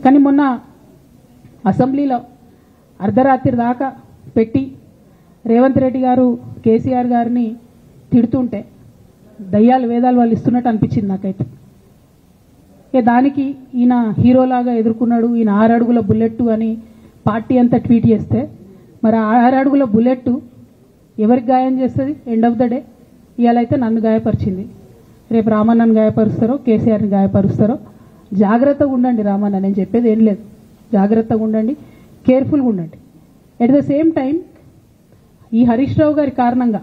కానీ మొన్న అసెంబ్లీలో అర్ధరాత్రి దాకా పెట్టి రేవంత్ రెడ్డి గారు కేసీఆర్ గారిని తిడుతుంటే దయ్యాలు వేదాలు వాళ్ళు ఇస్తున్నట్టు అనిపించింది నాకైతే. దానికి ఈయన హీరోలాగా ఎదుర్కొన్నాడు, ఈయన 6 అడుగుల బుల్లెట్ అని పార్టీ అంతా ట్వీట్ చేస్తే మరి 6 అడుగుల బుల్లెట్ ఎవరికి గాయం చేస్తుంది? ఎండ్ ఆఫ్ ద డే ఇవాళ అయితే నన్ను గాయపరిచింది, రేపు రామన్నను గాయపరుస్తారో కేసీఆర్ని గాయపరుస్తారో. జాగ్రత్తగా ఉండండి రామన్న, నేను చెప్పేది ఏం లేదు, జాగ్రత్తగా ఉండండి, కేర్ఫుల్గా ఉండండి. ఎట్ ద సేమ్ టైం ఈ హరీష్ రావు గారి కారణంగా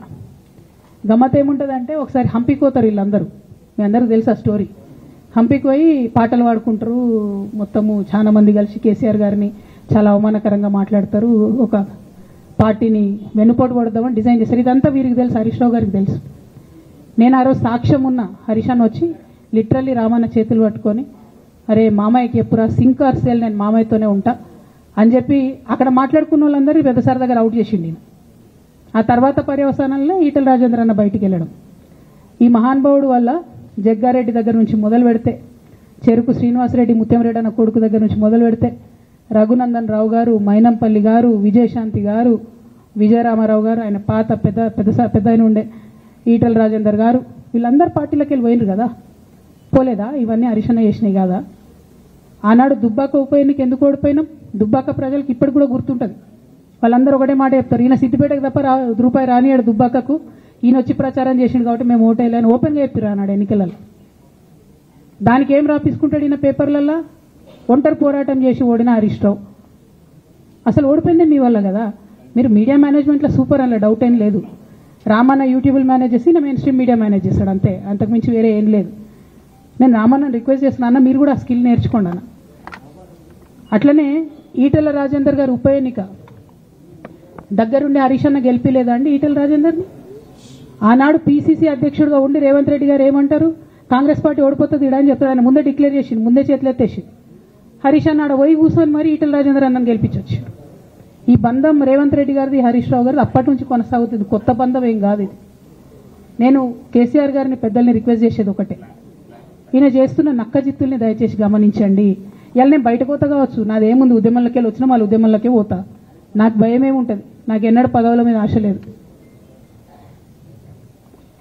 గమ్మత్ ఏముంటుందంటే, ఒకసారి హంపీకి పోతారు వీళ్ళందరూ, మీ అందరికీ తెలుసు ఆ స్టోరీ. హంపీకి పోయి పాటలు పాడుకుంటారు, మొత్తము చాలా మంది కలిసి కేసీఆర్ గారిని చాలా అవమానకరంగా మాట్లాడతారు, ఒక పార్టీని వెన్నుపోటు పడదామని డిజైన్ చేశారు. ఇదంతా వీరికి తెలుసు, హరీష్ రావు గారికి తెలుసు. నేను ఆ రోజు సాక్ష్యం ఉన్న హరీష్ అన్న వచ్చి లిటరల్లీ రామన్న చేతులు పట్టుకొని, అరే మామయ్యకి ఎప్పుడా సింక్ ఆర్ సేల్, నేను మామయ్యతోనే ఉంటా అని చెప్పి అక్కడ మాట్లాడుకున్న వాళ్ళందరూ పెద్ద సార్ దగ్గర అవుట్ చేసిండి. ఆ తర్వాత పర్యవసానంలో ఈటల రాజేంద్ర అన్న బయటికి వెళ్ళడం. ఈ మహానుభావుడు వల్ల జగ్గారెడ్డి దగ్గర నుంచి మొదలు పెడితే, చెరుకు శ్రీనివాసరెడ్డి ముత్యంరెడ్డి అన్న కొడుకు దగ్గర నుంచి మొదలు పెడితే, రఘునందన్ రావు గారు, మైనంపల్లి గారు, విజయశాంతి గారు, విజయరామారావు గారు, ఆయన పాత పెద్ద ఆయన ఉండే ఈటల రాజేందర్ గారు, వీళ్ళందరూ పార్టీలోకి వెళ్ళి పోయినరు కదా, పోలేదా? ఇవన్నీ హరీషన్న చేసినాయి కాదా? ఆనాడు దుబ్బాక ఉప ఎన్నిక ఎందుకు ఓడిపోయినాం? దుబ్బాక ప్రజలకు ఇప్పటికి కూడా గుర్తుంటుంది. వాళ్ళందరూ ఒకటే మాట చెప్తారు, ఈయన సిద్దిపేటకు తప్ప రూపాయి రానియాడు దుబ్బాకకు, ఈయన వచ్చి ప్రచారం చేసిండు కాబట్టి మేము ఓటేయాలని ఓపెన్గా చెప్పారు ఆనాడు ఎన్నికలలో. దానికి ఏం రాపించుకుంటాడు ఈయన పేపర్లల్లో? ఒంటరి పోరాటం చేసి ఓడిన హరీష్ రావు. అసలు ఓడిపోయిందే మీ వల్ల కదా. మీరు మీడియా మేనేజ్మెంట్లో సూపర్, అలా డౌట్ ఏం లేదు. రామన్న యూట్యూబ్లు మేనేజ్ చేసి ఈయన మెయిన్ స్ట్రీమ్ మీడియా మేనేజ్ చేస్తాడు, అంతే, అంతకుమించి వేరే ఏం లేదు. నేను రామన్న రిక్వెస్ట్ చేస్తున్నా, అన్న మీరు కూడా ఆ స్కిల్ నేర్చుకోండి అన్న. అట్లనే ఈటల రాజేందర్ గారు ఉప ఎన్నిక దగ్గరుండి హరీష్ అన్న గెలిపిలేదా అండి ఈటల రాజేందర్ని? ఆనాడు పీసీసీ అధ్యక్షుడిగా ఉండి రేవంత్ రెడ్డి గారు ఏమంటారు, కాంగ్రెస్ పార్టీ ఓడిపోతుంది ఇడా అని చెప్తారు. ఆయన ముందే డిక్లేర్ చేసి ముందే చేతులు ఎత్తేసి హరీష్ అన్నాడు పోయి కూర్చొని మరి ఈటల రాజేందర్ అన్నను గెలిపించవచ్చు. ఈ బంధం రేవంత్ రెడ్డి గారిది హరీష్ రావు గారిది అప్పటి నుంచి కొనసాగుతుంది, కొత్త బంధం ఏం కాదు ఇది. నేను కేసీఆర్ గారిని పెద్దల్ని రిక్వెస్ట్ చేసేది ఒకటే, ఈయన చేస్తున్న నక్కజిత్తుల్ని దయచేసి గమనించండి. ఇలా నేను బయట పోతా కావచ్చు, నాదేముంది, ఉద్యమంలోకి వెళ్ళి వచ్చినా వాళ్ళ ఉద్యమంలోకే పోతా, నాకు భయం ఏముంటుంది, నాకు ఎన్నడూ పదవుల మీద ఆశ లేదు.